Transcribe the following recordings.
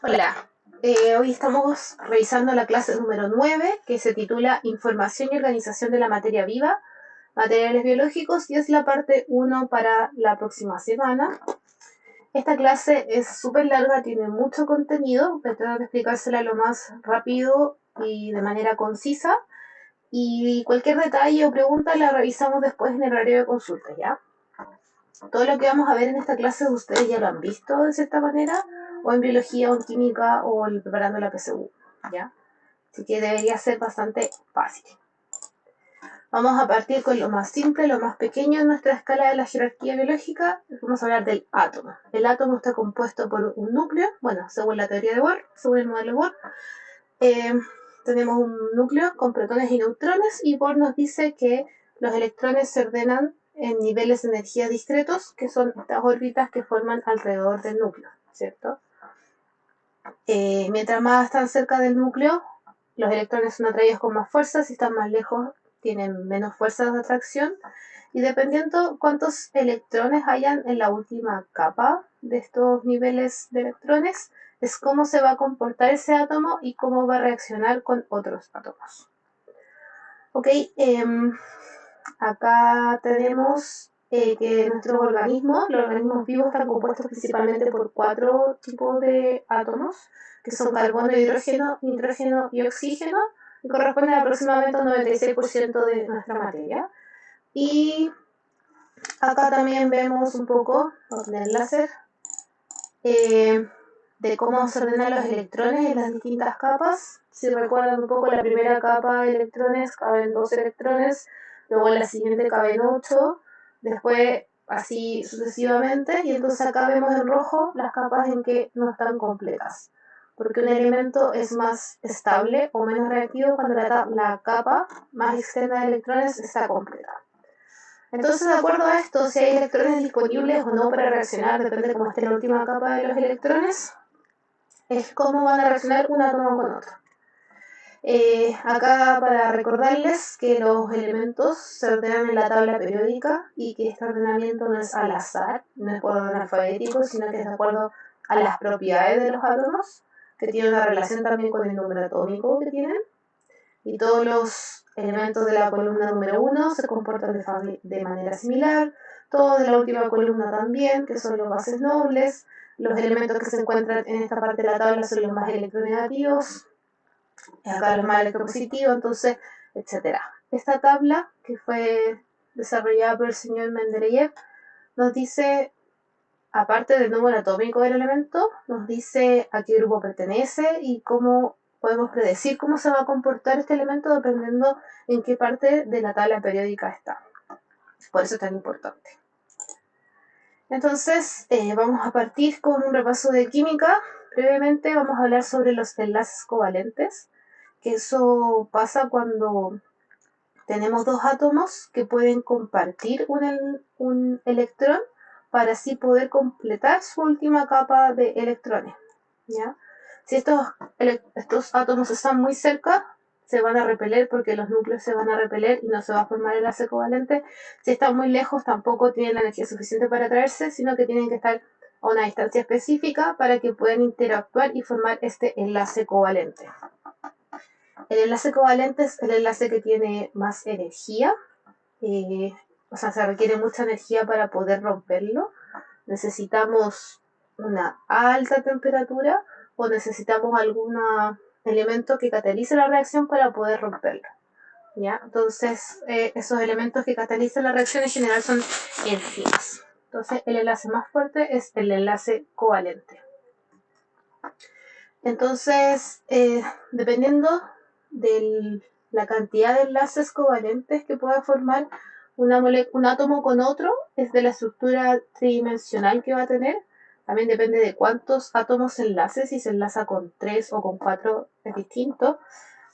Hola, hoy estamos revisando la clase número 9 que se titula Información y organización de la materia viva, materiales biológicos, y es la parte uno para la próxima semana. Esta clase es súper larga, tiene mucho contenido, voy a tratar de explicársela lo más rápido y de manera concisa, y cualquier detalle o pregunta la revisamos después en el horario de consulta, ¿ya? Todo lo que vamos a ver en esta clase ustedes ya lo han visto de cierta manera, o en biología o en química o preparando la PSU, ¿ya? Así que debería ser bastante fácil. Vamos a partir con lo más simple, lo más pequeño en nuestra escala de la jerarquía biológica. Vamos a hablar del átomo. El átomo está compuesto por un núcleo, bueno, según la teoría de Bohr, según el modelo Bohr. Eh, tenemos un núcleo con protones y neutrones, y Bohr nos dice que los electrones se ordenan en niveles de energía discretos, que son estas órbitas que forman alrededor del núcleo, ¿cierto? Mientras más están cerca del núcleo, los electrones son atraídos con más fuerza. Si están más lejos, tienen menos fuerza de atracción. Y dependiendo cuántos electrones hayan en la última capa de estos niveles de electrones, es cómo se va a comportar ese átomo y cómo va a reaccionar con otros átomos. Ok, acá tenemos que nuestros organismos, los organismos vivos, están compuestos principalmente por 4 tipos de átomos, que son carbono, hidrógeno, nitrógeno y oxígeno, y corresponden aproximadamente al 96% de nuestra materia. Y acá también vemos un poco, voy a poner el láser, eh, de cómo se ordenan los electrones en las distintas capas. Si recuerdan un poco, la primera capa de electrones caben 2 electrones, luego en la siguiente caben 8, después así sucesivamente, y entonces acá vemos en rojo las capas en que no están completas, porque un elemento es más estable o menos reactivo cuando la capa más externa de electrones está completa. Entonces, de acuerdo a esto, si hay electrones disponibles o no para reaccionar, depende de cómo esté la última capa de los electrones, es cómo van a reaccionar un átomo con otro. Acá para recordarles que los elementos se ordenan en la tabla periódica y que este ordenamiento no es al azar, no es por orden alfabético, sino que es de acuerdo a las propiedades de los átomos, que tienen una relación también con el número atómico que tienen, y todos los elementos de la columna número 1 se comportan de manera similar, todos de la última columna también, que son los gases nobles. Los elementos que se encuentran en esta parte de la tabla son los más electronegativos, acá los más electropositivos, entonces, etcétera. Esta tabla, que fue desarrollada por el señor Mendeleev, nos dice, aparte del número atómico del elemento, nos dice a qué grupo pertenece y cómo podemos predecir cómo se va a comportar este elemento dependiendo en qué parte de la tabla periódica está. Por eso es tan importante. Entonces, vamos a partir con un repaso de química. Brevemente vamos a hablar sobre los enlaces covalentes, que eso pasa cuando tenemos dos átomos que pueden compartir un electrón para así poder completar su última capa de electrones, ¿ya? Si estos átomos están muy cerca, se van a repeler porque los núcleos se van a repeler y no se va a formar el enlace covalente. Si están muy lejos, tampoco tienen la energía suficiente para atraerse, sino que tienen que estar a una distancia específica para que puedan interactuar y formar este enlace covalente. El enlace covalente es el enlace que tiene más energía, o sea, se requiere mucha energía para poder romperlo. Necesitamos una alta temperatura o necesitamos algún elemento que catalice la reacción para poder romperlo, ¿ya? Entonces, esos elementos que catalizan la reacción en general son enzimas. Entonces, el enlace más fuerte es el enlace covalente. Entonces, dependiendo de la cantidad de enlaces covalentes que pueda formar un átomo con otro, es de la estructura tridimensional que va a tener. También depende de cuántos átomos se enlace, si se enlaza con 3 o con 4 es distinto.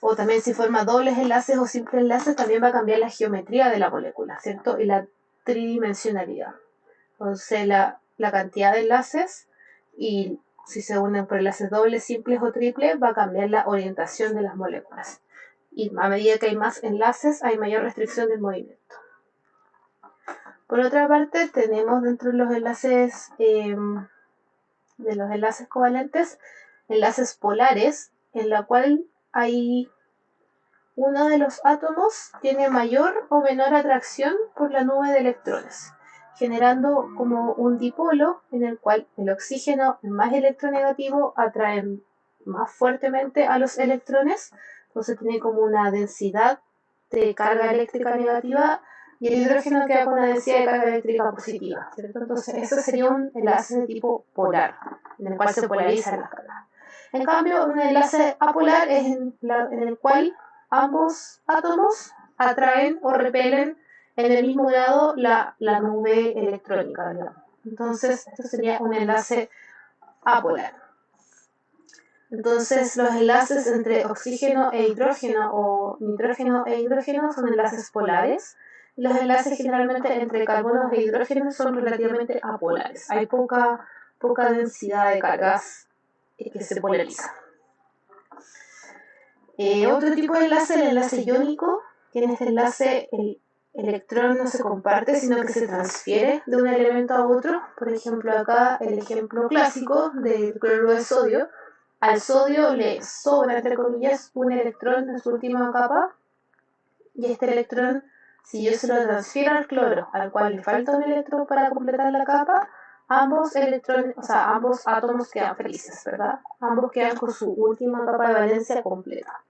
O también si forma dobles enlaces o simples enlaces, también va a cambiar la geometría de la molécula, ¿cierto? Y la tridimensionalidad. Entonces, la cantidad de enlaces y si se unen por enlaces dobles, simples o triples, va a cambiar la orientación de las moléculas. Y a medida que hay más enlaces, hay mayor restricción del movimiento. Por otra parte, tenemos dentro de los enlaces covalentes enlaces polares, en la cual hay uno de los átomos tiene mayor o menor atracción por la nube de electrones, generando como un dipolo en el cual el oxígeno más electronegativo atrae más fuertemente a los electrones, entonces tiene como una densidad de carga eléctrica negativa y el hidrógeno queda con una densidad de carga eléctrica positiva, ¿cierto? Entonces eso sería un enlace de tipo polar, en el cual se polarizan las cargas. En cambio, un enlace apolar es en el cual ambos átomos atraen o repelen en el mismo grado la nube electrónica, digamos. Entonces, esto sería un enlace apolar. Entonces, los enlaces entre oxígeno e hidrógeno o nitrógeno e hidrógeno son enlaces polares. Los enlaces generalmente entre carbonos e hidrógenos son relativamente apolares. Hay poca densidad de cargas que se polarizan. Otro tipo de enlace, el enlace iónico, que en este enlace el electrón no se comparte, sino que se transfiere de un elemento a otro. Por ejemplo, acá el ejemplo clásico del cloruro de sodio. Al sodio le sobra, entre comillas, un electrón en su última capa, y este electrón, si yo se lo transfiero al cloro, al cual le falta un electrón para completar la capa, ambos electrones, o sea, ambos átomos quedan felices, ¿verdad? Ambos quedan con su última capa de valencia completa.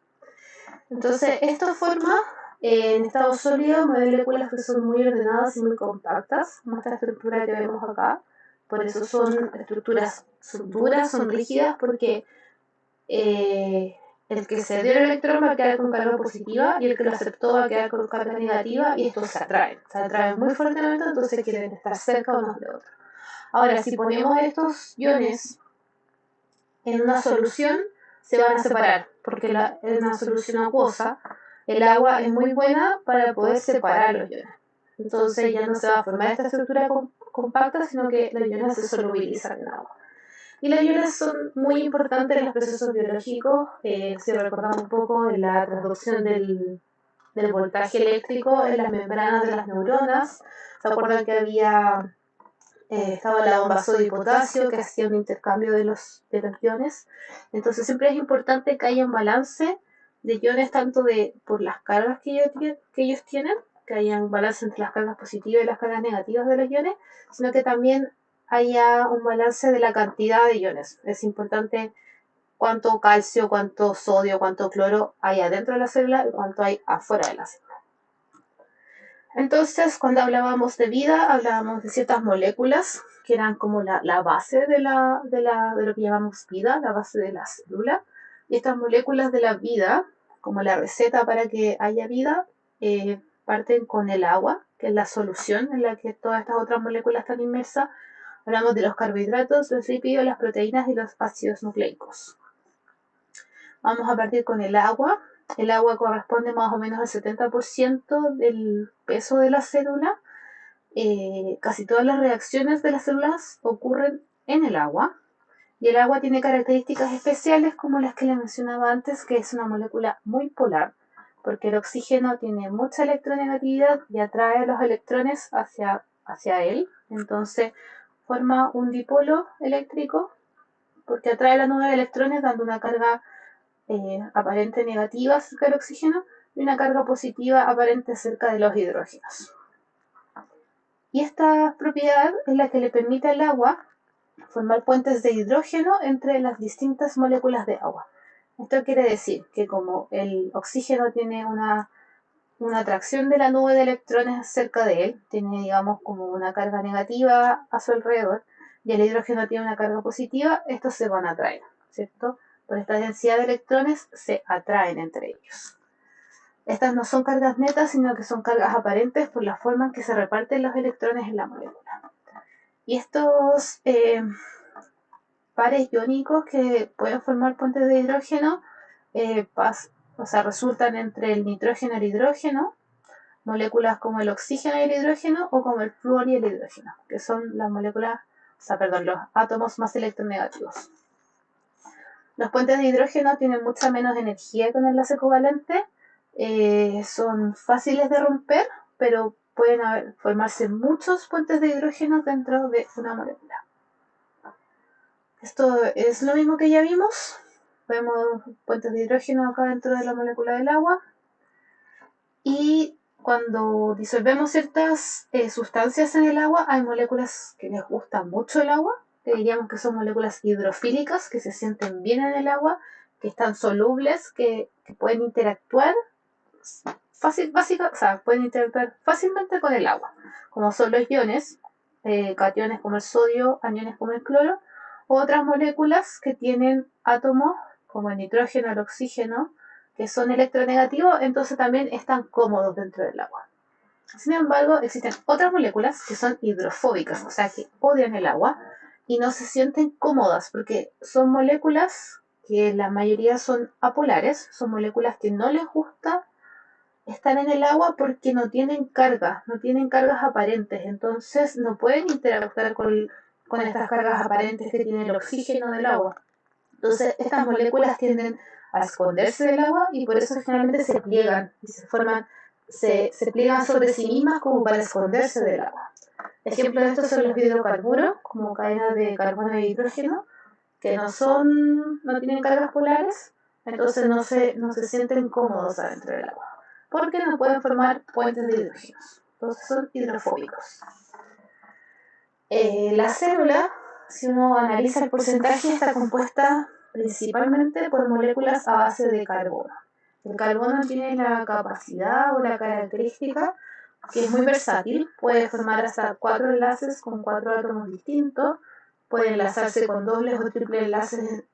Entonces, esto forma en estado sólido moléculas que son muy ordenadas y muy compactas, como esta estructura que vemos acá. Por eso son estructuras son duras, son rígidas, porque el que se dio el electrón va a quedar con carga positiva y el que lo aceptó va a quedar con carga negativa, y estos se atraen muy fuertemente, entonces quieren estar cerca unos de otros. Ahora, si ponemos estos iones en una solución, se van a separar, porque en una solución acuosa el agua es muy buena para poder separar los iones. Entonces ya no se va a formar esta estructura compacta, sino que los iones se solubilizan en agua. Y los iones son muy importantes en los procesos biológicos. Si recordamos un poco en la transducción del voltaje eléctrico en las membranas de las neuronas, ¿se acuerdan que estaba la bomba sodio y potasio que hacía un intercambio de los iones? Entonces siempre es importante que haya un balance de iones, tanto por las cargas que ellos tienen, que haya un balance entre las cargas positivas y las cargas negativas de los iones, sino que también haya un balance de la cantidad de iones. Es importante cuánto calcio, cuánto sodio, cuánto cloro hay adentro de la célula y cuánto hay afuera de la célula. Entonces, cuando hablábamos de vida, hablábamos de ciertas moléculas que eran como la base de lo que llamamos vida, la base de la célula. Y estas moléculas de la vida, como la receta para que haya vida, parten con el agua, que es la solución en la que todas estas otras moléculas están inmersas. Hablamos de los carbohidratos, los lípidos, las proteínas y los ácidos nucleicos. Vamos a partir con el agua. El agua corresponde más o menos al 70% del peso de la célula. Casi todas las reacciones de las células ocurren en el agua. Y el agua tiene características especiales como las que le mencionaba antes, que es una molécula muy polar, porque el oxígeno tiene mucha electronegatividad y atrae a los electrones hacia él. Entonces forma un dipolo eléctrico porque atrae la nube de electrones dando una carga aparente negativa cerca del oxígeno y una carga positiva aparente cerca de los hidrógenos. Y esta propiedad es la que le permite al agua formar puentes de hidrógeno entre las distintas moléculas de agua. Esto quiere decir que como el oxígeno tiene una atracción de la nube de electrones cerca de él, tiene digamos como una carga negativa a su alrededor, y el hidrógeno tiene una carga positiva, estos se van a atraer, ¿cierto? Por esta densidad de electrones se atraen entre ellos. Estas no son cargas netas, sino que son cargas aparentes por la forma en que se reparten los electrones en la molécula. Y estos pares iónicos que pueden formar puentes de hidrógeno resultan entre el nitrógeno y el hidrógeno, moléculas como el oxígeno y el hidrógeno, o como el flúor y el hidrógeno, que son las moléculas, los átomos más electronegativos. Los puentes de hidrógeno tienen mucha menos energía que un enlace covalente, son fáciles de romper, pero pueden formarse muchos puentes de hidrógeno dentro de una molécula. Esto es lo mismo que ya vimos. Vemos puentes de hidrógeno acá dentro de la molécula del agua. Y cuando disolvemos ciertas sustancias en el agua, hay moléculas que les gusta mucho el agua, que diríamos que son moléculas hidrofílicas, que se sienten bien en el agua, que están solubles, que pueden interactuar pueden interactuar fácilmente con el agua, como son los iones, cationes como el sodio, aniones como el cloro, u otras moléculas que tienen átomos como el nitrógeno, el oxígeno, que son electronegativos, entonces también están cómodos dentro del agua. Sin embargo, existen otras moléculas que son hidrofóbicas, o sea, que odian el agua y no se sienten cómodas porque son moléculas que la mayoría son apolares, son moléculas que no les gusta estar en el agua porque no tienen cargas aparentes, entonces no pueden interactuar con estas cargas aparentes que tiene el oxígeno del agua. Entonces estas moléculas tienden a esconderse del agua y por eso generalmente se pliegan y se pliegan sobre sí mismas como para esconderse del agua. Ejemplos de estos son los hidrocarburos, como cadenas de carbono e hidrógeno, que no tienen cargas polares, entonces no se sienten cómodos adentro del agua, porque no pueden formar puentes de hidrógenos, entonces son hidrofóbicos. La célula, si uno analiza el porcentaje, está compuesta principalmente por moléculas a base de carbono. El carbono tiene la capacidad o la característica que es muy versátil, puede formar hasta 4 enlaces con 4 átomos distintos, puede enlazarse con dobles o triples enlaces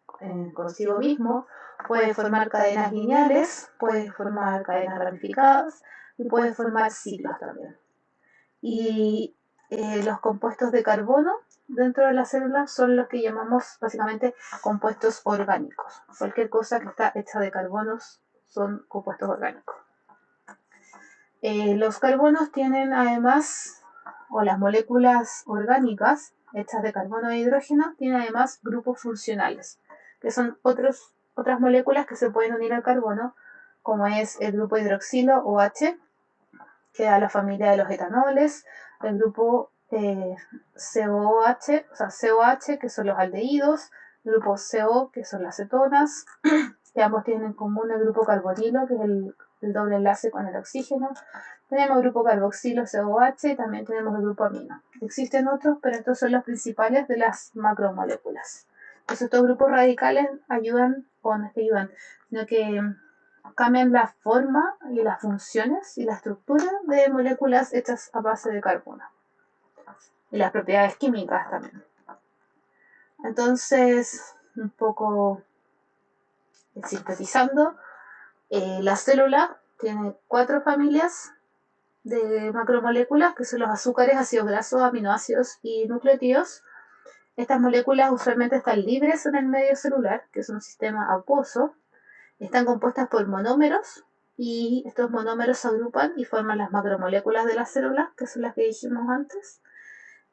consigo mismo, puede formar cadenas lineales, puede formar cadenas ramificadas y puede formar ciclos también. Y los compuestos de carbono dentro de la célula son los que llamamos básicamente compuestos orgánicos. Cualquier cosa que está hecha de carbonos son compuestos orgánicos. Los carbonos tienen además, o las moléculas orgánicas hechas de carbono e hidrógeno, tienen además grupos funcionales, que son otras moléculas que se pueden unir al carbono, como es el grupo hidroxilo o H, que da la familia de los etanoles, el grupo COH, que son los aldehídos, el grupo CO, que son las cetonas, que ambos tienen en común el grupo carbonilo, que es el doble enlace con el oxígeno. Tenemos el grupo carboxilo COH y también tenemos el grupo amino. Existen otros, pero estos son los principales de las macromoléculas. Entonces estos grupos radicales ayudan, o no es que ayudan, sino que cambian la forma y las funciones y la estructura de moléculas hechas a base de carbono. Y las propiedades químicas también. Entonces, un poco sintetizando, la célula tiene 4 familias de macromoléculas, que son los azúcares, ácidos grasos, aminoácidos y nucleótidos. Estas moléculas usualmente están libres en el medio celular, que es un sistema acuoso. Están compuestas por monómeros y estos monómeros se agrupan y forman las macromoléculas de las células, que son las que dijimos antes.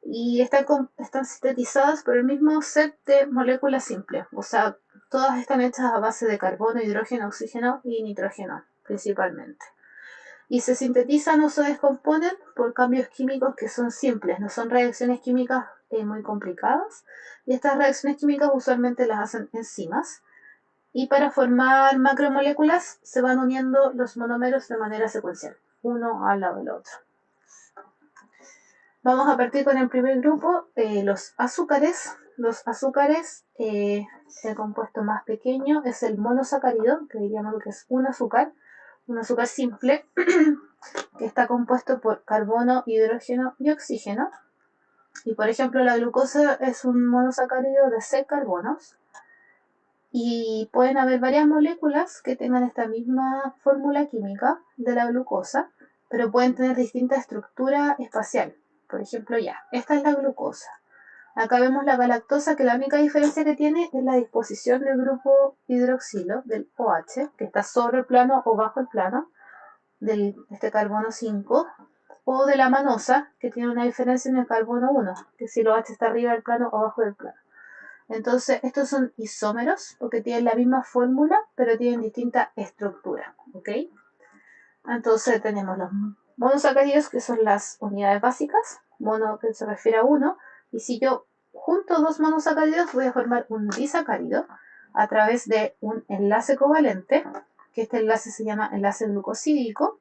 Y están sintetizadas por el mismo set de moléculas simples, o sea, todas están hechas a base de carbono, hidrógeno, oxígeno y nitrógeno principalmente. Y se sintetizan o se descomponen por cambios químicos que son simples, no son reacciones químicas muy complicadas. Y estas reacciones químicas usualmente las hacen enzimas. Y para formar macromoléculas se van uniendo los monómeros de manera secuencial, uno al lado del otro. Vamos a partir con el primer grupo, los azúcares. Los azúcares, el compuesto más pequeño es el monosacárido, que diríamos que es un azúcar simple, que está compuesto por carbono, hidrógeno y oxígeno. Y por ejemplo, la glucosa es un monosacárido de 6 carbonos. Y pueden haber varias moléculas que tengan esta misma fórmula química de la glucosa, pero pueden tener distinta estructura espacial. Por ejemplo, esta es la glucosa. Acá vemos la galactosa, que la única diferencia que tiene es la disposición del grupo hidroxilo, del OH, que está sobre el plano o bajo el plano de este carbono 5, o de la manosa, que tiene una diferencia en el carbono 1, que si el OH está arriba del plano o abajo del plano. Entonces, estos son isómeros, porque tienen la misma fórmula, pero tienen distinta estructura, ¿ok? Entonces tenemos los monosacáridos, que son las unidades básicas, mono que se refiere a uno, y si yo junto dos monosacáridos voy a formar un disacárido a través de un enlace covalente, que este enlace se llama enlace glucosídico,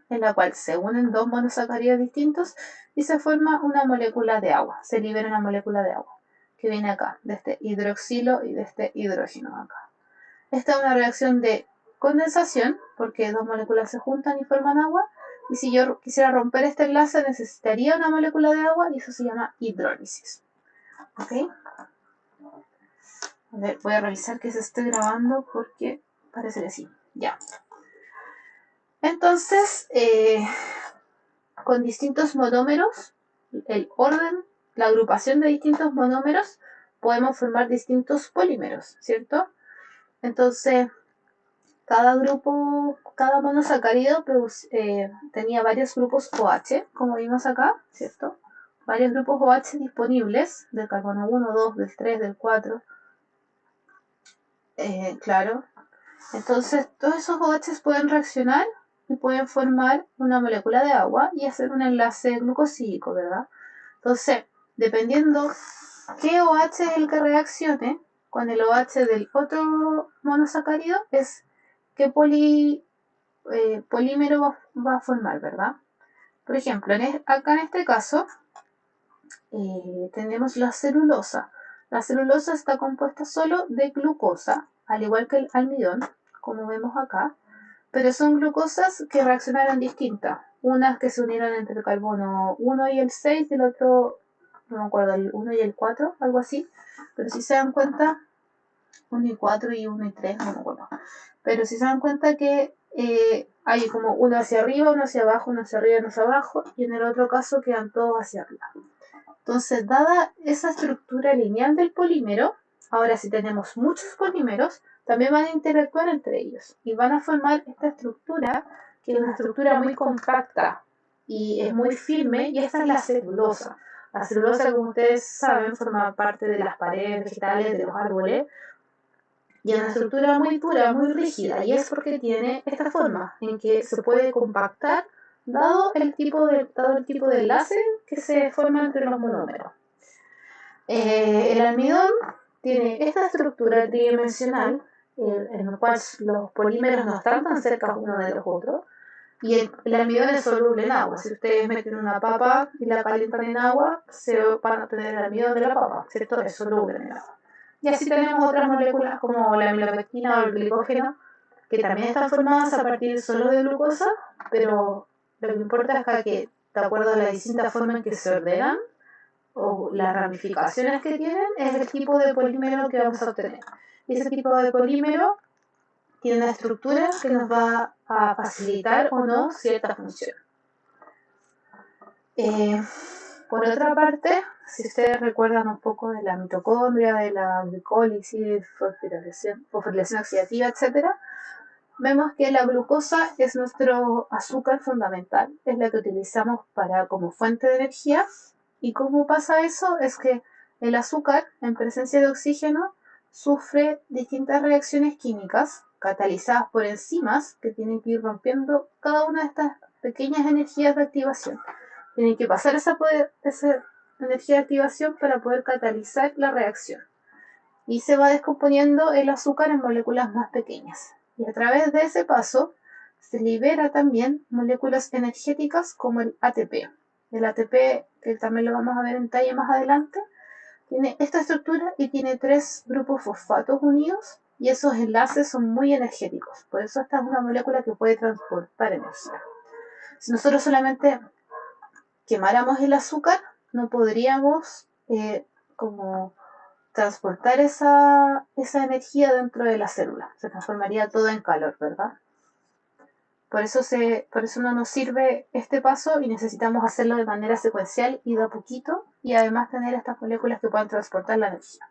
en la cual se unen dos monosacáridos distintos y se forma una molécula de agua, se libera una molécula de agua, que viene acá, de este hidroxilo y de este hidrógeno acá. Esta es una reacción de condensación, porque dos moléculas se juntan y forman agua, y si yo quisiera romper este enlace necesitaría una molécula de agua y eso se llama hidrólisis. ¿Ok? A ver, voy a revisar que se esté grabando porque parece que sí. Ya. Entonces, con distintos monómeros, el orden, la agrupación de distintos monómeros, podemos formar distintos polímeros, ¿cierto? Entonces, cada grupo, cada monosacárido tenía varios grupos OH, como vimos acá, ¿cierto? Varios grupos OH disponibles, del carbono 1, 2, del 3, del 4. Claro. Entonces, todos esos OH pueden reaccionar y pueden formar una molécula de agua y hacer un enlace glucosídico, ¿verdad? Entonces, dependiendo qué OH es el que reaccione con el OH del otro monosacárido, es qué polímero va a formar, ¿verdad? Por ejemplo, acá en este caso tenemos la celulosa. La celulosa está compuesta solo de glucosa, al igual que el almidón, como vemos acá, pero son glucosas que reaccionaron distintas. Unas que se unieron entre el carbono 1 y el 6 y el otro, no me acuerdo, el 1 y el 4, algo así. Pero si se dan cuenta, 1 y 4 y 1 y 3, no me acuerdo. Pero si se dan cuenta que hay como uno hacia arriba, uno hacia abajo, uno hacia arriba, uno hacia abajo, y en el otro caso quedan todos hacia arriba. Entonces, dada esa estructura lineal del polímero, ahora si tenemos muchos polímeros, también van a interactuar entre ellos y van a formar esta estructura, que es una estructura muy compacta y es muy firme, y esta es la celulosa. La celulosa, como ustedes saben, forma parte de las paredes vegetales de los árboles y es una estructura muy dura, muy rígida, y es porque tiene esta forma en que se puede compactar dado el tipo de enlace que se forma entre los monómeros. El almidón tiene esta estructura tridimensional en la cual los polímeros no están tan cerca uno de los otros, y el almidón es soluble en agua. Si ustedes meten una papa y la calientan en agua, se van a obtener el almidón de la papa, ¿cierto? Es soluble en el agua. Y así tenemos otras moléculas como la amilopectina o el glicógeno, que también están formadas a partir solo de glucosa, pero lo que importa es que, de acuerdo a la distinta forma en que se ordenan o las ramificaciones que tienen, es el tipo de polímero que vamos a obtener. Y ese tipo de polímero tiene una estructura que nos va a facilitar o no cierta función. Por otra parte, si ustedes recuerdan un poco de la mitocondria, de la glicólisis, fosforilación oxidativa, etc., vemos que la glucosa es nuestro azúcar fundamental, es la que utilizamos como fuente de energía. ¿Y cómo pasa eso? Es que el azúcar, en presencia de oxígeno, sufre distintas reacciones químicas catalizadas por enzimas que tienen que ir rompiendo cada una de estas pequeñas energías de activación. Tienen que pasar esa energía de activación para poder catalizar la reacción. Y se va descomponiendo el azúcar en moléculas más pequeñas. Y a través de ese paso se libera también moléculas energéticas como el ATP. El ATP, que también lo vamos a ver en detalle más adelante, tiene esta estructura y tiene 3 grupos fosfatos unidos, y esos enlaces son muy energéticos. Por eso esta es una molécula que puede transportar energía. Si nosotros solamente quemáramos el azúcar, no podríamos como transportar esa energía dentro de la célula. Se transformaría todo en calor, ¿verdad? Por eso no nos sirve este paso y necesitamos hacerlo de manera secuencial y de a poquito, y además tener estas moléculas que puedan transportar la energía.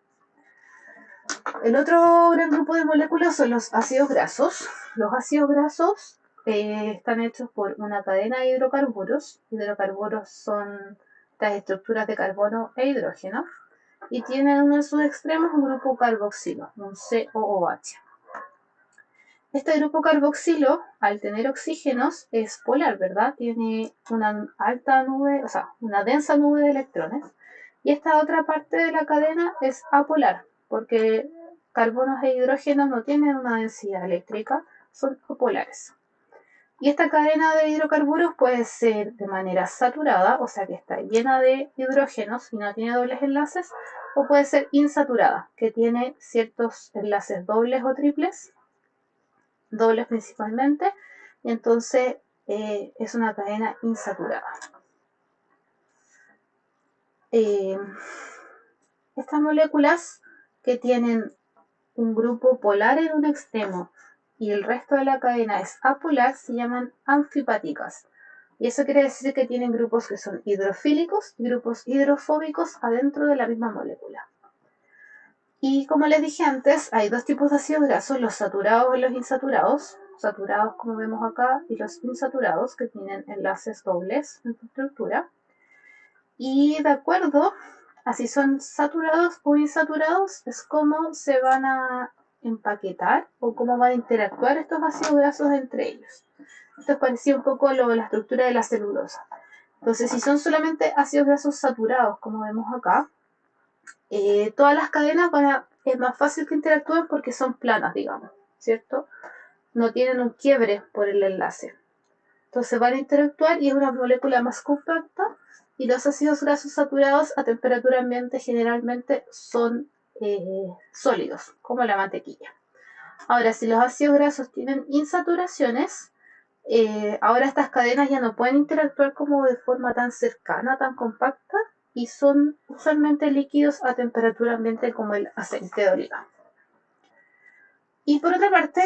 El otro gran grupo de moléculas son los ácidos grasos. Los ácidos grasos están hechos por una cadena de hidrocarburos. Hidrocarburos son estas estructuras de carbono e hidrógeno, y tienen uno de sus extremos un grupo carboxilo, un COOH. Este grupo carboxilo, al tener oxígenos, es polar, ¿verdad? Tiene una alta nube, o sea, una densa nube de electrones, Y esta otra parte de la cadena es apolar, porque carbonos e hidrógenos no tienen una densidad eléctrica, son apolares. Y esta cadena de hidrocarburos puede ser de manera saturada, o sea que está llena de hidrógenos y no tiene dobles enlaces, o puede ser insaturada, que tiene ciertos enlaces dobles o triples, dobles principalmente, y entonces es una cadena insaturada. Estas moléculas que tienen un grupo polar en un extremo y el resto de la cadena es apolar se llaman anfipáticas. Y eso quiere decir que tienen grupos que son hidrofílicos y grupos hidrofóbicos adentro de la misma molécula. Y como les dije antes, hay dos tipos de ácidos grasos, los saturados y los insaturados. Saturados como vemos acá y los insaturados que tienen enlaces dobles en su estructura. Y de acuerdo a si son saturados o insaturados es cómo se van a empaquetar o cómo van a interactuar estos ácidos grasos entre ellos. Esto es parecido un poco a la estructura de la celulosa. Entonces, si son solamente ácidos grasos saturados, como vemos acá, todas las cadenas es más fácil que interactúen porque son planas, digamos, ¿cierto? No tienen un quiebre por el enlace. Entonces van a interactuar y es una molécula más compacta y los ácidos grasos saturados a temperatura ambiente generalmente son sólidos, como la mantequilla. Ahora, si los ácidos grasos tienen insaturaciones, ahora estas cadenas ya no pueden interactuar como de forma tan cercana, tan compacta, y son usualmente líquidos a temperatura ambiente como el aceite de oliva. Y por otra parte,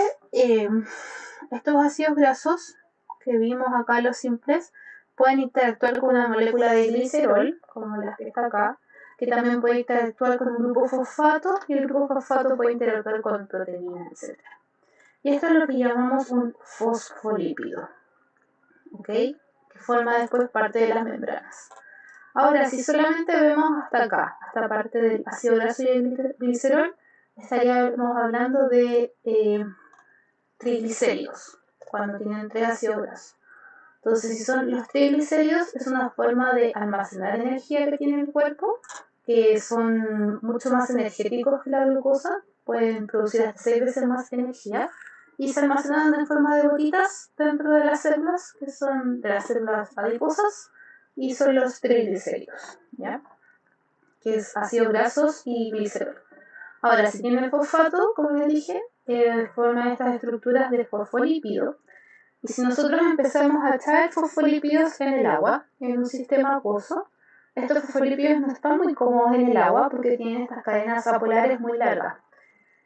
estos ácidos grasos que vimos acá, los simples, pueden interactuar con una molécula de glicerol, como la que está acá, que también puede interactuar con un grupo fosfato, y el grupo fosfato puede interactuar con proteínas, etc. Y esto es lo que llamamos un fosfolípido, ¿ok? Que forma después parte de las membranas. Ahora, si solamente vemos hasta acá, hasta parte del ácido graso y el glicerol, estaríamos hablando de triglicéridos, cuando tienen 3 ácidos grasos. Entonces, si son los triglicéridos, es una forma de almacenar energía que tiene el cuerpo, que son mucho más energéticos que la glucosa, pueden producir hasta 6 veces más energía, y se almacenan en forma de gotitas dentro de las células, que son de las células adiposas, y son los triglicéridos, ¿ya? Que es ácidos grasos y glicerol. Ahora, si tiene fosfato, como les dije, forma estas estructuras de fosfolípido. Y si nosotros empezamos a echar fosfolípidos en el agua, en un sistema acuoso, estos fosfolípidos no están muy cómodos en el agua porque tienen estas cadenas apolares muy largas.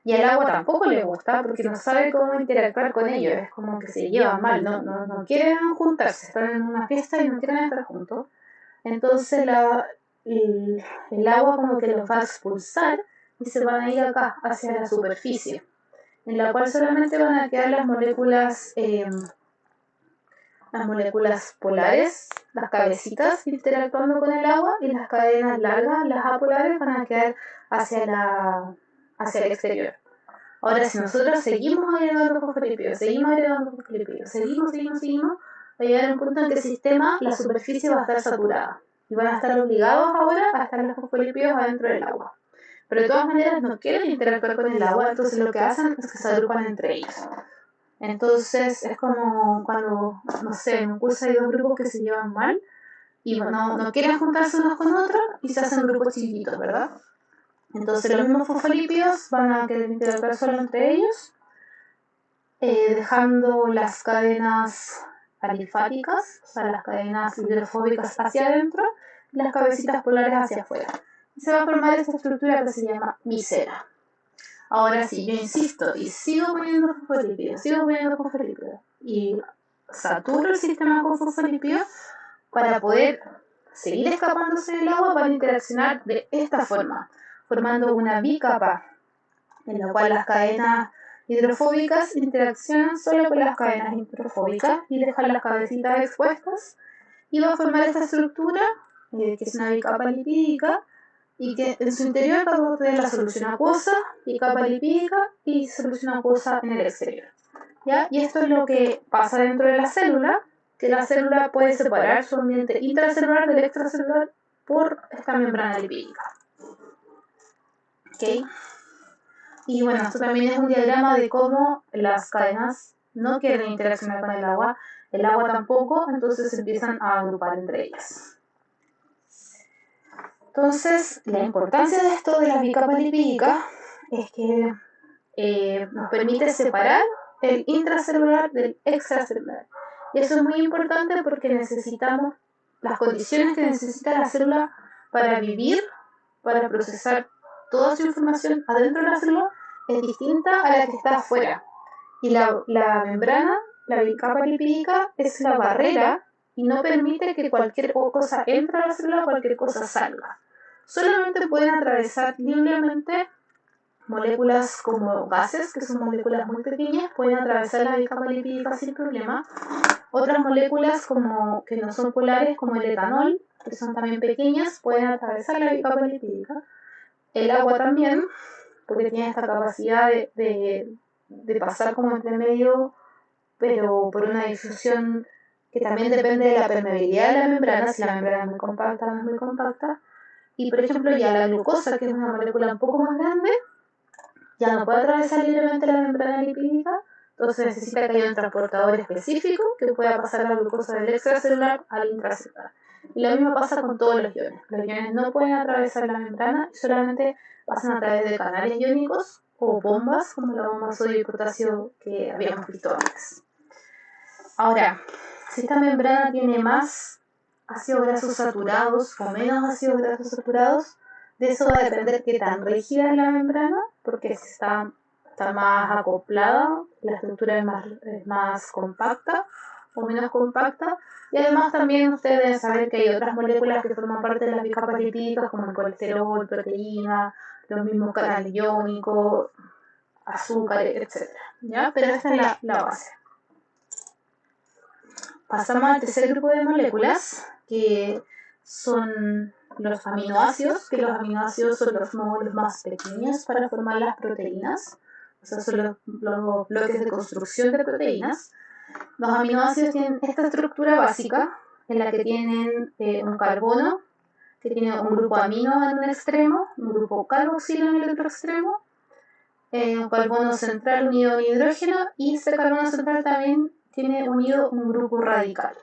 Y al agua tampoco le gusta porque no sabe cómo interactuar con ellos, es como que se llevan mal, no quieren juntarse, están en una fiesta y no quieren estar juntos. Entonces el agua como que los va a expulsar y se van a ir acá, hacia la superficie, en la cual solamente van a quedar las moléculas polares, las cabecitas interactuando con el agua, y las cadenas largas, las apolares, van a quedar hacia el exterior. Ahora, si nosotros seguimos agregando fosfolípidos, seguimos, va a llegar a un punto en que el sistema, la superficie va a estar saturada y van a estar obligados ahora a estar los fosfolípidos adentro del agua. Pero de todas maneras no quieren interactuar con el agua, entonces lo que hacen es que se agrupan entre ellos. Entonces es como cuando, no sé, en un curso hay dos grupos que se llevan mal y no quieren juntarse unos con otros y se hacen grupos chiquitos, ¿verdad? Entonces los mismos fosfolípidos van a querer interactuar solo entre ellos, dejando las cadenas alifáticas, o sea, las cadenas hidrofóbicas hacia adentro y las cabecitas polares hacia afuera. Y se va a formar esta estructura que se llama visera. Ahora sí, yo insisto y sigo poniendo fosfolípidos y saturo el sistema con fosfolípidos para poder seguir escapándose del agua para interaccionar de esta forma, formando una bicapa en la cual las cadenas hidrofóbicas interaccionan solo con las cadenas hidrofóbicas y dejan las cabecitas expuestas, y va a formar esta estructura que es una bicapa lipídica, y que en su interior va a tener la solución acuosa y capa lipídica y solución acuosa en el exterior, ¿ya? Y esto es lo que pasa dentro de la célula, que la célula puede separar su ambiente intracelular del extracelular por esta membrana lipídica. ¿Okay? Y bueno, esto también es un diagrama de cómo las cadenas no quieren interaccionar con el agua tampoco, entonces se empiezan a agrupar entre ellas. Entonces, la importancia de esto de la bicapa lipídica es que nos permite separar el intracelular del extracelular. Y eso es muy importante porque necesitamos las condiciones que necesita la célula para vivir, para procesar toda su información adentro de la célula, es distinta a la que está afuera. Y la membrana, la bicapa lipídica, es la barrera y no permite que cualquier cosa entre a la célula, cualquier cosa salga. Solamente pueden atravesar libremente moléculas como gases, que son moléculas muy pequeñas, pueden atravesar la bicapa lipídica sin problema. Otras moléculas como que no son polares, como el etanol, que son también pequeñas, pueden atravesar la bicapa lipídica. El agua también, porque tiene esta capacidad de pasar como entre medio, pero por una difusión que también depende de la permeabilidad de la membrana, si la membrana es muy compacta o no es muy compacta. Y por ejemplo ya la glucosa, que es una molécula un poco más grande, ya no puede atravesar libremente la membrana lipídica, entonces necesita que haya un transportador específico que pueda pasar la glucosa del extracelular al intracelular. Y lo mismo pasa con todos los iones. Los iones no pueden atravesar la membrana, solamente pasan a través de canales iónicos o bombas, como la bomba sodio y potasio que habíamos visto antes. Ahora, si esta membrana tiene más ácidos grasos saturados o menos ácidos grasos saturados, de eso va a depender qué tan rígida es la membrana, porque si está más acoplada, la estructura es más compacta o menos compacta. Y además también ustedes deben saber que hay otras moléculas que forman parte de las bicapas lipídicas, como el colesterol, proteína, los mismos canales iónicos, azúcar, etc. ¿Ya? Pero esta es la base. Pasamos al tercer grupo de moléculas, que son los aminoácidos, que los aminoácidos son los módulos más pequeños para formar las proteínas. Esos son los bloques de construcción de proteínas. Los aminoácidos tienen esta estructura básica, en la que tienen un carbono, que tiene un grupo amino en un extremo, un grupo carboxilo en el otro extremo, un carbono central unido a un hidrógeno, y este carbono central también tiene unido un grupo radical.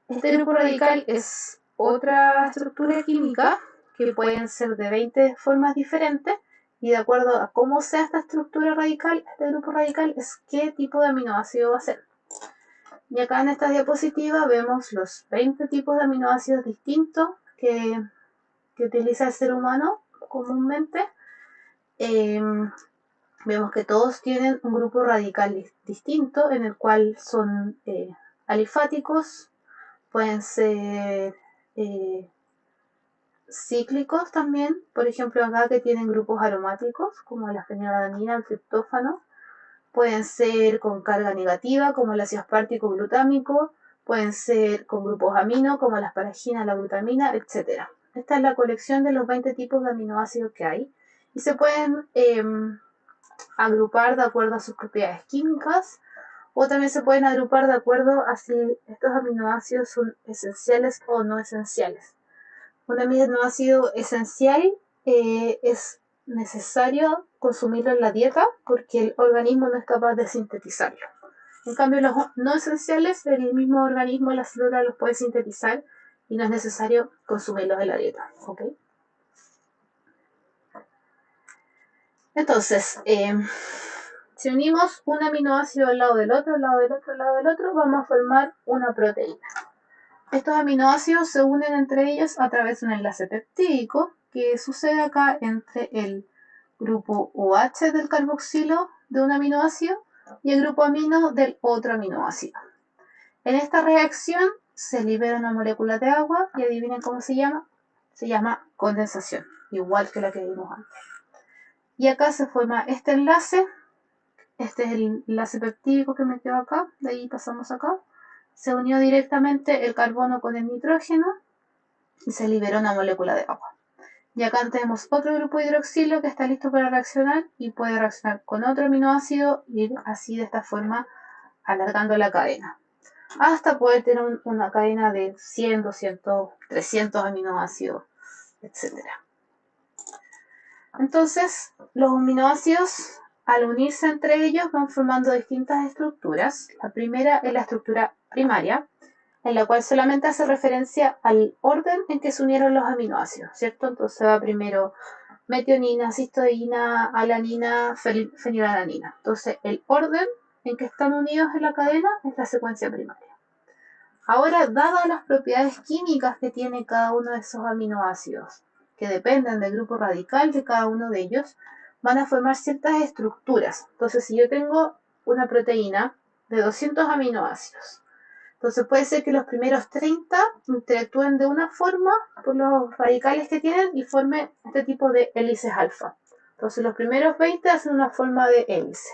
Este grupo radical es otra estructura química que pueden ser de 20 formas diferentes, y de acuerdo a cómo sea esta estructura radical, este grupo radical es qué tipo de aminoácido va a ser. Y acá en esta diapositiva vemos los 20 tipos de aminoácidos distintos que utiliza el ser humano comúnmente. Vemos que todos tienen un grupo radical distinto, en el cual son alifáticos, pueden ser cíclicos también, por ejemplo acá que tienen grupos aromáticos, como la fenilalanina, el triptófano, pueden ser con carga negativa, como el ácido aspartico glutámico, pueden ser con grupos amino, como la asparagina, la glutamina, etc. Esta es la colección de los 20 tipos de aminoácidos que hay, y se pueden agrupar de acuerdo a sus propiedades químicas, o también se pueden agrupar de acuerdo a si estos aminoácidos son esenciales o no esenciales. Un aminoácido esencial es necesario consumirlo en la dieta porque el organismo no es capaz de sintetizarlo. En cambio, los no esenciales, el mismo organismo, la célula los puede sintetizar y no es necesario consumirlos en la dieta. ¿Okay? Entonces, si unimos un aminoácido al lado del otro, al lado del otro, al lado del otro, vamos a formar una proteína. Estos aminoácidos se unen entre ellos a través de un enlace peptídico que sucede acá entre el grupo OH del carboxilo de un aminoácido y el grupo amino del otro aminoácido. En esta reacción se libera una molécula de agua y adivinen cómo se llama condensación, igual que la que vimos antes. Y acá se forma este enlace, este es el enlace peptídico que me quedó acá, de ahí pasamos acá. Se unió directamente el carbono con el nitrógeno y se liberó una molécula de agua. Y acá tenemos otro grupo hidroxilo que está listo para reaccionar y puede reaccionar con otro aminoácido y ir así de esta forma alargando la cadena. hasta poder tener una cadena de 100, 200, 300 aminoácidos, etcétera. Entonces, los aminoácidos, al unirse entre ellos, van formando distintas estructuras. La primera es la estructura primaria, en la cual solamente hace referencia al orden en que se unieron los aminoácidos, ¿cierto? Entonces va primero metionina, cisteína, alanina, fenilalanina. Entonces, el orden en que están unidos en la cadena es la secuencia primaria. Ahora, dadas las propiedades químicas que tiene cada uno de esos aminoácidos, que dependen del grupo radical de cada uno de ellos, van a formar ciertas estructuras. Entonces, si yo tengo una proteína de 200 aminoácidos, entonces puede ser que los primeros 30 interactúen de una forma por los radicales que tienen y formen este tipo de hélices alfa. Entonces los primeros 20 hacen una forma de hélice.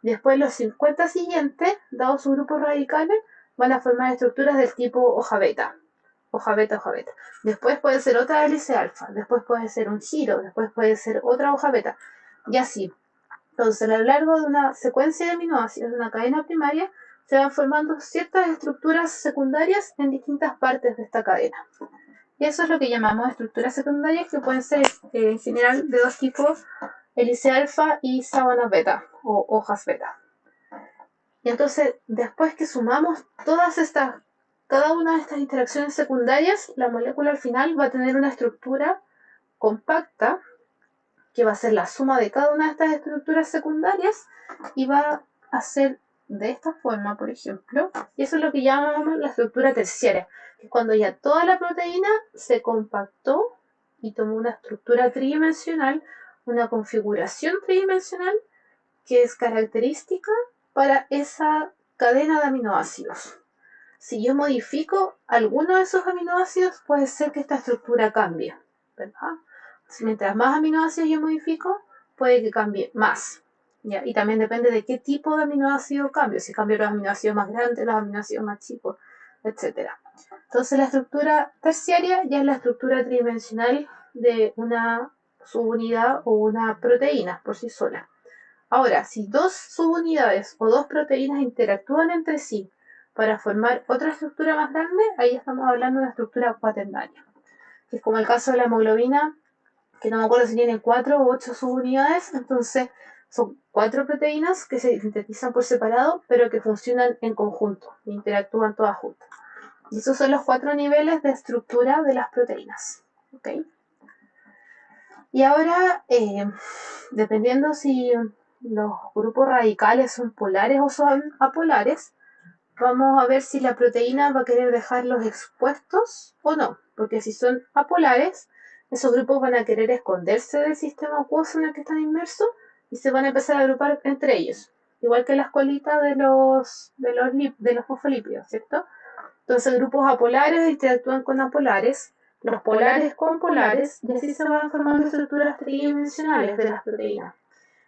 Después los 50 siguientes, dados sus grupos radicales, van a formar estructuras del tipo hoja beta. Hoja beta, hoja beta. Después puede ser otra hélice alfa, después puede ser un giro, después puede ser otra hoja beta, y así. Entonces, a lo largo de una secuencia de aminoácidos, de una cadena primaria, se van formando ciertas estructuras secundarias en distintas partes de esta cadena. Y eso es lo que llamamos estructuras secundarias, que pueden ser en general de dos tipos, hélice alfa y sábanas beta o hojas beta. Y entonces, después que sumamos cada una de estas interacciones secundarias, la molécula al final va a tener una estructura compacta que va a ser la suma de cada una de estas estructuras secundarias y va a ser de esta forma, por ejemplo, y eso es lo que llamamos la estructura terciaria, que es cuando ya toda la proteína se compactó y tomó una estructura tridimensional, una configuración tridimensional que es característica para esa cadena de aminoácidos. Si yo modifico alguno de esos aminoácidos, puede ser que esta estructura cambie, ¿verdad? Mientras más aminoácidos yo modifico, puede que cambie más. ¿Ya? Y también depende de qué tipo de aminoácido cambio, si cambio los aminoácidos más grandes, los aminoácidos más chicos, etc. Entonces la estructura terciaria ya es la estructura tridimensional de una subunidad o una proteína por sí sola. Ahora, si dos subunidades o dos proteínas interactúan entre sí para formar otra estructura más grande, ahí estamos hablando de una estructura cuaternaria, que es como el caso de la hemoglobina, que no me acuerdo si tienen 4 u 8 subunidades, entonces son 4 proteínas que se sintetizan por separado, pero que funcionan en conjunto, e interactúan todas juntas. Y esos son los 4 niveles de estructura de las proteínas. ¿Okay? Y ahora, dependiendo si los grupos radicales son polares o son apolares, vamos a ver si la proteína va a querer dejarlos expuestos o no, porque si son apolares, esos grupos van a querer esconderse del sistema acuoso en el que están inmersos y se van a empezar a agrupar entre ellos, igual que las colitas de los fosfolípidos, ¿cierto? Entonces grupos apolares interactúan con apolares, los polares con polares, y así se van formando estructuras tridimensionales de las proteínas.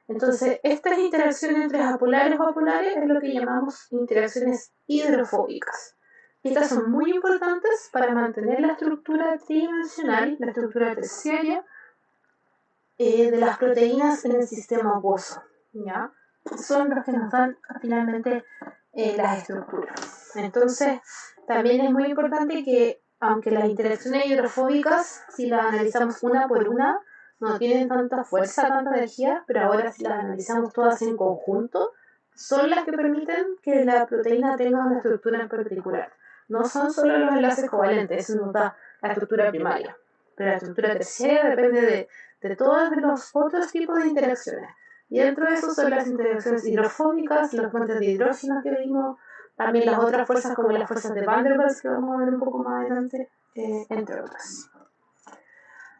Entonces, estas interacciones entre apolares o apolares es lo que llamamos interacciones hidrofóbicas. Estas son muy importantes para mantener la estructura tridimensional, la estructura terciaria de las proteínas en el sistema acuoso. ¿Ya? Son los que nos dan finalmente las estructuras. Entonces, también es muy importante que, aunque las interacciones hidrofóbicas, si las analizamos una por una, no tienen tanta fuerza, tanta energía, pero ahora si las analizamos todas en conjunto, son las que permiten que la proteína tenga una estructura en particular. No son solo los enlaces covalentes, eso nos da la estructura primaria. Pero la estructura terciaria depende de todos los otros tipos de interacciones. Y dentro de eso son las interacciones hidrofóbicas, las fuentes de hidrógeno que vimos, también las otras fuerzas como las fuerzas de Van der Waals que vamos a ver un poco más adelante, entre otras.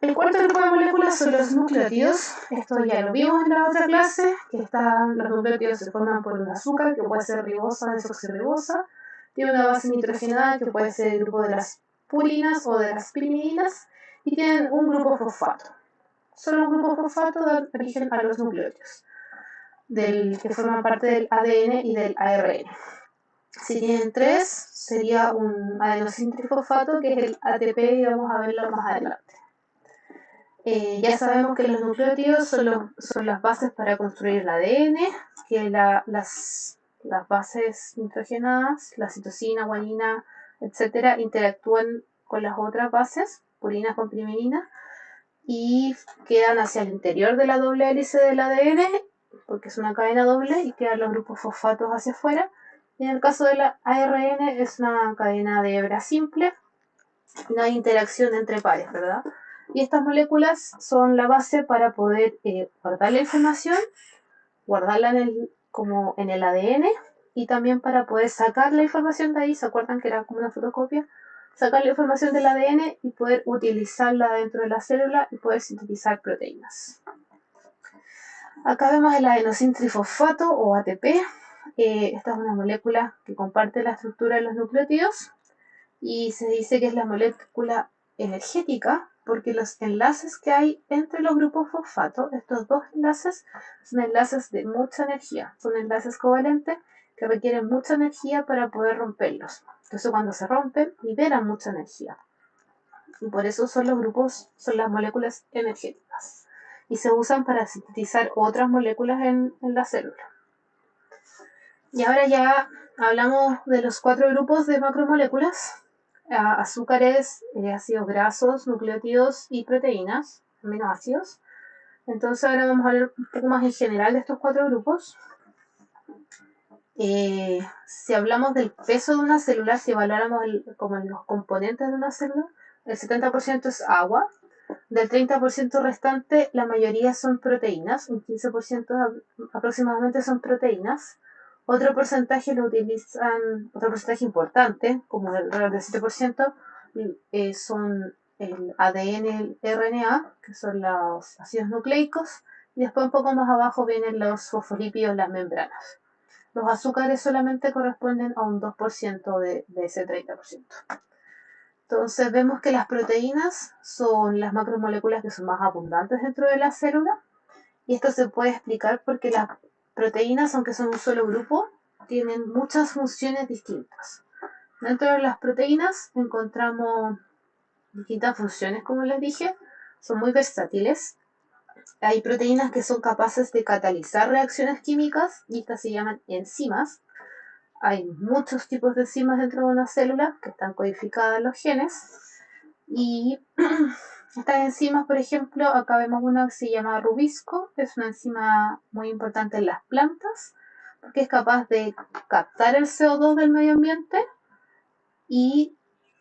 El cuarto grupo de moléculas son los nucleótidos. Esto ya lo vimos en la otra clase, que los nucleótidos se forman por un azúcar que puede ser ribosa, desoxirribosa, tiene una base nitrogenada que puede ser el grupo de las purinas o de las pirimidinas, y tienen un grupo fosfato. Solo un grupo fosfato da origen a los nucleótidos, que forman parte del ADN y del ARN. Si tienen 3, sería un adenosintrifosfato, que es el ATP, y vamos a verlo más adelante. Ya sabemos que los nucleótidos son las bases para construir el ADN, que las las bases nitrogenadas, la citosina, guanina, etcétera, interactúan con las otras bases, purina con pirimidina, y quedan hacia el interior de la doble hélice del ADN, porque es una cadena doble, y quedan los grupos fosfatos hacia afuera. Y en el caso de la ARN es una cadena de hebra simple, no hay interacción entre pares, ¿verdad? Y estas moléculas son la base para poder guardar la información, guardarla como en el ADN, y también para poder sacar la información de ahí. ¿Se acuerdan que era como una fotocopia? Sacar la información del ADN y poder utilizarla dentro de la célula y poder sintetizar proteínas. Acá vemos el adenosintrifosfato o ATP. Esta es una molécula que comparte la estructura de los nucleótidos y se dice que es la molécula energética porque los enlaces que hay entre los grupos fosfato, estos dos enlaces, son enlaces de mucha energía, son enlaces covalentes que requieren mucha energía para poder romperlos. Entonces cuando se rompen, liberan mucha energía. Y por eso son los grupos, son las moléculas energéticas. Y se usan para sintetizar otras moléculas en la célula. Y ahora ya hablamos de los 4 grupos de macromoléculas: azúcares, ácidos grasos, nucleótidos y proteínas, aminoácidos. Entonces ahora vamos a hablar un poco más en general de estos 4 grupos. Si hablamos del peso de una célula, si evaluáramos como los componentes de una célula, el 70% es agua, del 30% restante la mayoría son proteínas, un 15% aproximadamente son proteínas. Otro porcentaje lo utilizan, otro porcentaje importante, como alrededor del 7%, son el ADN, el RNA, que son los ácidos nucleicos, y después un poco más abajo vienen los fosfolípidos, las membranas. Los azúcares solamente corresponden a un 2% de ese 30%. Entonces vemos que las proteínas son las macromoléculas que son más abundantes dentro de la célula, y esto se puede explicar porque las proteínas, aunque son un solo grupo, tienen muchas funciones distintas. Dentro de las proteínas encontramos distintas funciones, como les dije, son muy versátiles. Hay proteínas que son capaces de catalizar reacciones químicas y estas se llaman enzimas. Hay muchos tipos de enzimas dentro de una célula que están codificadas en los genes. Y estas enzimas, por ejemplo, acá vemos una que se llama rubisco, es una enzima muy importante en las plantas porque es capaz de captar el CO2 del medio ambiente y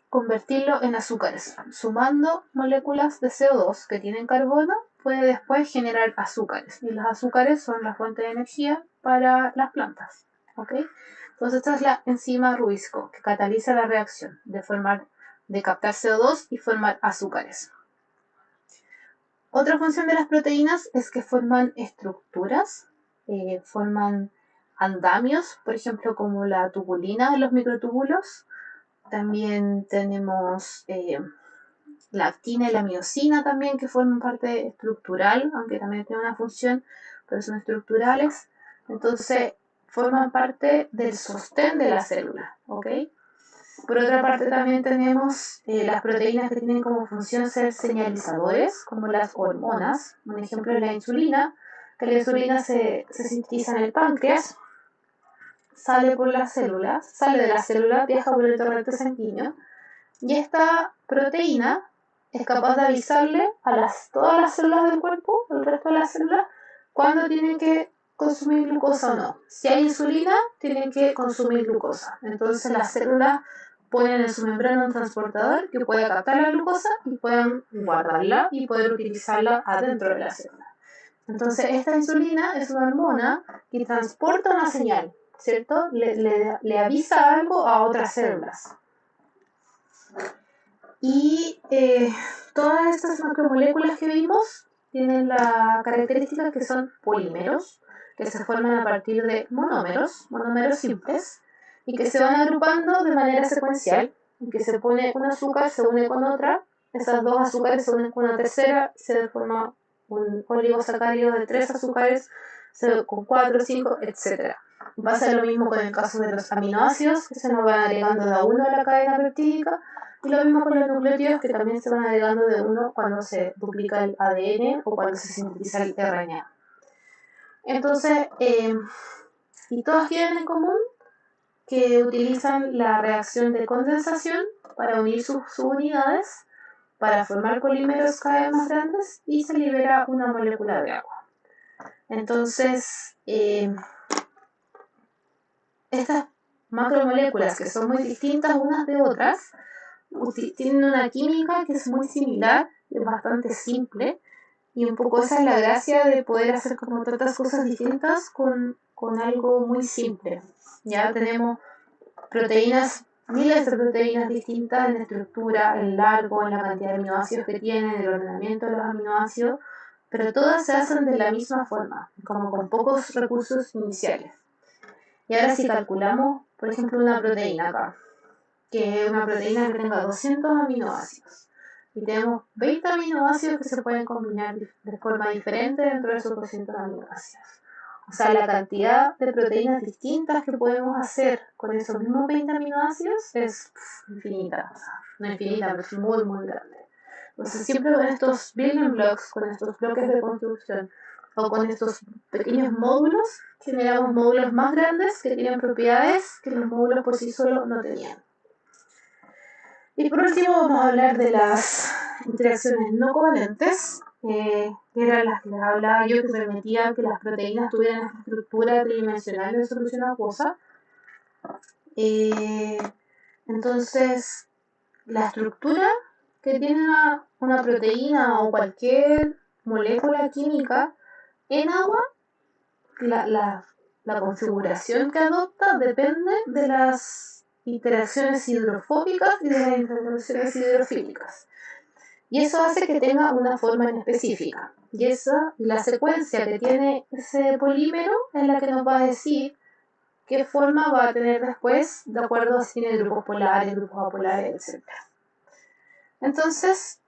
convertirlo en azúcares. Sumando moléculas de CO2 que tienen carbono, puede después generar azúcares. Y los azúcares son la fuente de energía para las plantas. ¿Okay? Entonces esta es la enzima rubisco, que cataliza la reacción de captar CO2 y formar azúcares. Otra función de las proteínas es que forman estructuras, forman andamios, por ejemplo, como la tubulina en los microtúbulos. También tenemos la actina y la miosina también, que forman parte estructural, aunque también tienen una función, pero son estructurales. Entonces, forman parte del sostén de la célula, ¿ok? Por otra parte, también tenemos las proteínas que tienen como función ser señalizadores, como las hormonas. Un ejemplo es la insulina, que la insulina se sintetiza en el páncreas, sale por las células, sale de la célula, viaja por el torrente sanguíneo, y esta proteína es capaz de avisarle a todas las células del cuerpo, el resto de las células, cuándo tienen que consumir glucosa o no. Si hay insulina, tienen que consumir glucosa. Entonces las células ponen en su membrana un transportador que pueda captar la glucosa y puedan guardarla y poder utilizarla adentro de la célula. Entonces esta insulina es una hormona que transporta una señal, ¿cierto? Le avisa algo a otras células. Y todas estas macromoléculas que vimos tienen la característica que son polímeros, que se forman a partir de monómeros simples, y que se van agrupando de manera secuencial, en que se pone un azúcar, se une con otra, esas dos azúcares se unen con una tercera, se forma un oligosacárido de 3 azúcares, con 4, 5, etc. Pasa lo mismo con el caso de los aminoácidos, que se nos van agregando de a uno a la cadena peptídica, y lo mismo con los nucleótidos, que también se van agregando de uno cuando se duplica el ADN o cuando se sintetiza el RNA. Entonces, Y todas tienen en común que utilizan la reacción de condensación para unir sus subunidades, para formar polímeros cada vez más grandes y se libera una molécula de agua. Entonces, estas macromoléculas, que son muy distintas unas de otras, tienen una química que es muy similar, es bastante simple, y un poco esa es la gracia de poder hacer como tantas cosas distintas con algo muy simple. Ya tenemos proteínas, miles de proteínas distintas en estructura, en largo, en la cantidad de aminoácidos que tienen, el ordenamiento de los aminoácidos, pero todas se hacen de la misma forma, como con pocos recursos iniciales. Y ahora si calculamos, por ejemplo, una proteína acá, que es una proteína que tenga 200 aminoácidos, y tenemos 20 aminoácidos que se pueden combinar de forma diferente dentro de esos 200 aminoácidos. O sea, la cantidad de proteínas distintas que podemos hacer con esos mismos 20 aminoácidos es infinita. O sea, no infinita, pero es muy, muy grande. Entonces, siempre con estos building blocks, con estos bloques de construcción, o con estos pequeños módulos, generamos módulos más grandes que tienen propiedades que los módulos por sí solos no tenían. Y por último vamos a hablar de las interacciones no covalentes, que eran las que les hablaba yo, que permitían que las proteínas tuvieran esta estructura tridimensional de solución acuosa. Entonces, la estructura que tiene una proteína o cualquier molécula química en agua, la configuración que adopta depende de las interacciones hidrofóbicas y de las interacciones hidrofílicas. Y eso hace que tenga una forma en específica. Y la secuencia que tiene ese polímero es la que nos va a decir qué forma va a tener después, de acuerdo a si tiene grupos polares, grupos apolares, etc. Entonces,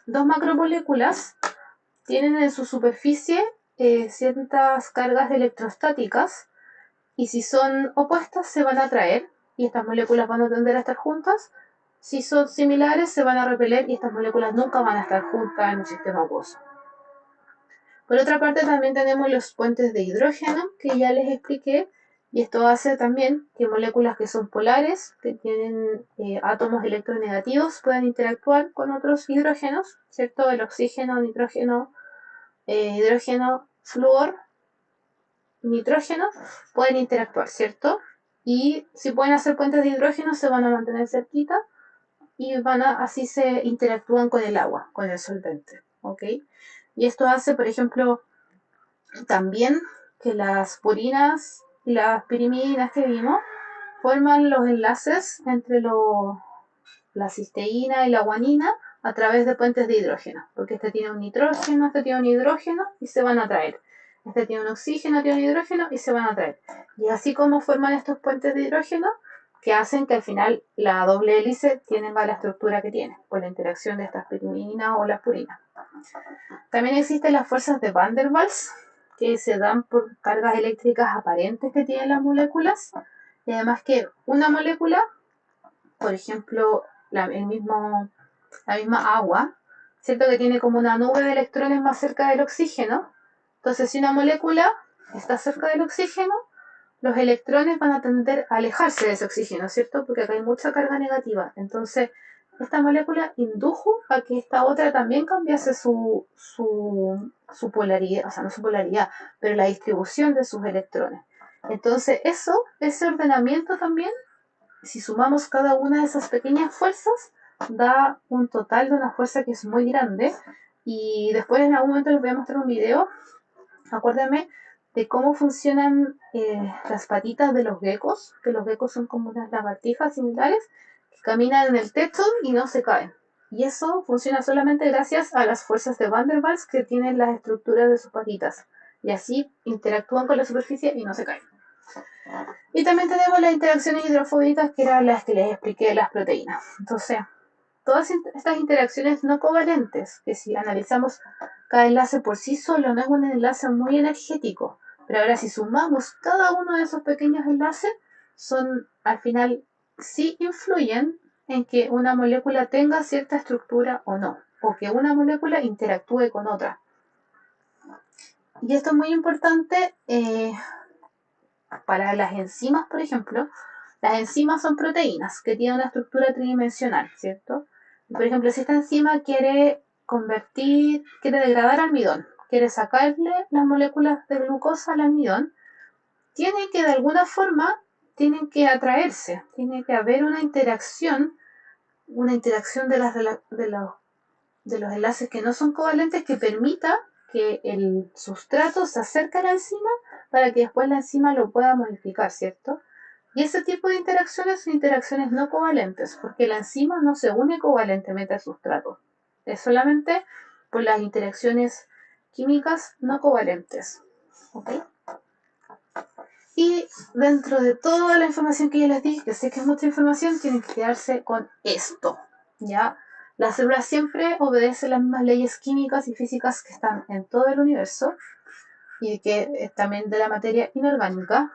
dos macromoléculas tienen en su superficie ciertas cargas electrostáticas, y si son opuestas se van a atraer y estas moléculas van a tender a estar juntas. Si son similares se van a repeler y estas moléculas nunca van a estar juntas en un sistema acuoso. Por otra parte también tenemos los puentes de hidrógeno que ya les expliqué, y esto hace también que moléculas que son polares, que tienen átomos electronegativos, puedan interactuar con otros hidrógenos, ¿cierto? El oxígeno, nitrógeno, hidrógeno, flúor, nitrógeno, pueden interactuar, ¿cierto? Y si pueden hacer puentes de hidrógeno se van a mantener cerquita y así se interactúan con el agua, con el solvente, ¿ok? Y esto hace, por ejemplo, también que las purinas y las pirimidinas que vimos forman los enlaces entre la cisteína y la guanina a través de puentes de hidrógeno, porque este tiene un nitrógeno, este tiene un hidrógeno y se van a atraer. Este tiene un oxígeno, tiene un hidrógeno y se van a atraer. Y así como forman estos puentes de hidrógeno que hacen que al final la doble hélice tenga la estructura que tiene, por la interacción de estas pirimidinas o las purinas. También existen las fuerzas de Van der Waals, que se dan por cargas eléctricas aparentes que tienen las moléculas, y además que una molécula, por ejemplo, la misma agua, ¿cierto? Que tiene como una nube de electrones más cerca del oxígeno. Entonces, si una molécula está cerca del oxígeno, los electrones van a tender a alejarse de ese oxígeno, ¿cierto? Porque acá hay mucha carga negativa. Entonces, esta molécula indujo a que esta otra también cambiase su polaridad, o sea, no su polaridad, pero la distribución de sus electrones. Entonces, ese ordenamiento también, si sumamos cada una de esas pequeñas fuerzas, da un total de una fuerza que es muy grande. Y después en algún momento les voy a mostrar un video, acuérdenme, de cómo funcionan las patitas de los geckos, que los geckos son como unas lagartijas similares, que caminan en el techo y no se caen. Y eso funciona solamente gracias a las fuerzas de Van der Waals que tienen las estructuras de sus patitas. Y así interactúan con la superficie y no se caen. Y también tenemos las interacciones hidrofóbicas, que eran las que les expliqué de las proteínas. Entonces, todas estas interacciones no covalentes, que si analizamos cada enlace por sí solo no es un enlace muy energético, pero ahora si sumamos cada uno de esos pequeños enlaces, al final sí influyen en que una molécula tenga cierta estructura o no, o que una molécula interactúe con otra. Y esto es muy importante Para las enzimas, por ejemplo, las enzimas son proteínas que tienen una estructura tridimensional, ¿cierto? Por ejemplo, si esta enzima quiere degradar almidón, quiere sacarle las moléculas de glucosa al almidón, tiene que de alguna forma, tienen que atraerse, tiene que haber una interacción de los enlaces que no son covalentes que permita que el sustrato se acerque a la enzima para que después la enzima lo pueda modificar, ¿cierto? Y ese tipo de interacciones son interacciones no covalentes, porque la enzima no se une covalentemente al sustrato. Es solamente por las interacciones químicas no covalentes. ¿Ok? Y dentro de toda la información que yo les di, que sé que es mucha información, tienen que quedarse con esto. ¿Ya? Las células siempre obedecen las mismas leyes químicas y físicas que están en todo el universo y que es también de la materia inorgánica.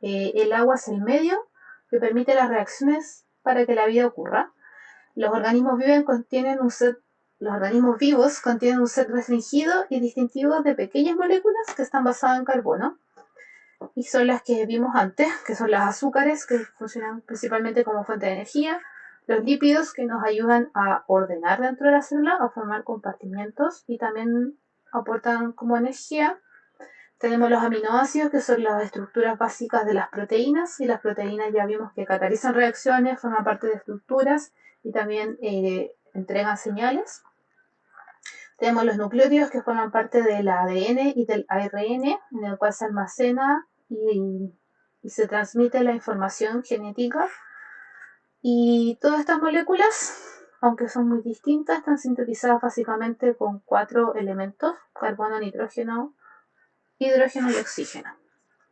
El agua es el medio que permite las reacciones para que la vida ocurra. Los organismos los organismos vivos contienen un set restringido y distintivo de pequeñas moléculas que están basadas en carbono y son las que vimos antes, que son las azúcares que funcionan principalmente como fuente de energía, los lípidos que nos ayudan a ordenar dentro de la célula, a formar compartimientos y también aportan como energía. Tenemos los aminoácidos, que son las estructuras básicas de las proteínas, y las proteínas ya vimos que catalizan reacciones, forman parte de estructuras y también entregan señales. Tenemos los nucleótidos, que forman parte del ADN y del ARN, en el cual se almacena y se transmite la información genética. Y todas estas moléculas, aunque son muy distintas, están sintetizadas básicamente con 4 elementos: carbono, nitrógeno, hidrógeno y oxígeno.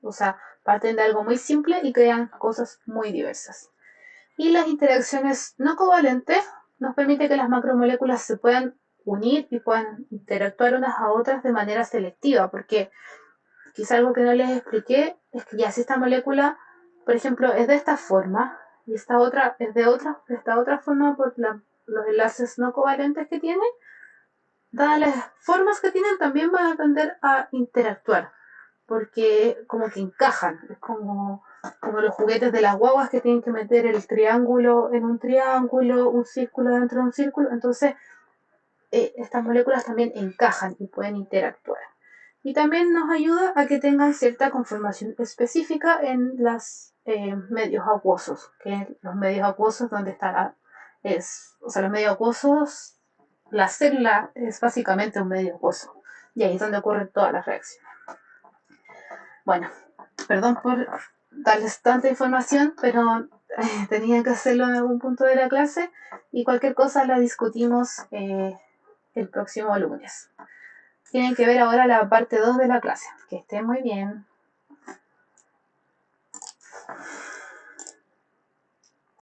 O sea, parten de algo muy simple y crean cosas muy diversas. Y las interacciones no covalentes nos permiten que las macromoléculas se puedan unir y puedan interactuar unas a otras de manera selectiva, porque quizá algo que no les expliqué es que ya si esta molécula, por ejemplo, es de esta forma y esta otra es de esta otra forma por los enlaces no covalentes que tiene, dadas las formas que tienen, también van a tender a interactuar, porque como que encajan, es como los juguetes de las guaguas que tienen que meter el triángulo en un triángulo, un círculo dentro de un círculo, entonces estas moléculas también encajan y pueden interactuar. Y también nos ayuda a que tengan cierta conformación específica en los medios acuosos, que los medios acuosos donde está los medios acuosos, la célula es básicamente un medio acuoso, y ahí es donde ocurren todas las reacciones. Bueno, perdón por darles tanta información, pero tenía que hacerlo en algún punto de la clase y cualquier cosa la discutimos el próximo lunes. Tienen que ver ahora la parte 2 de la clase. Que estén muy bien.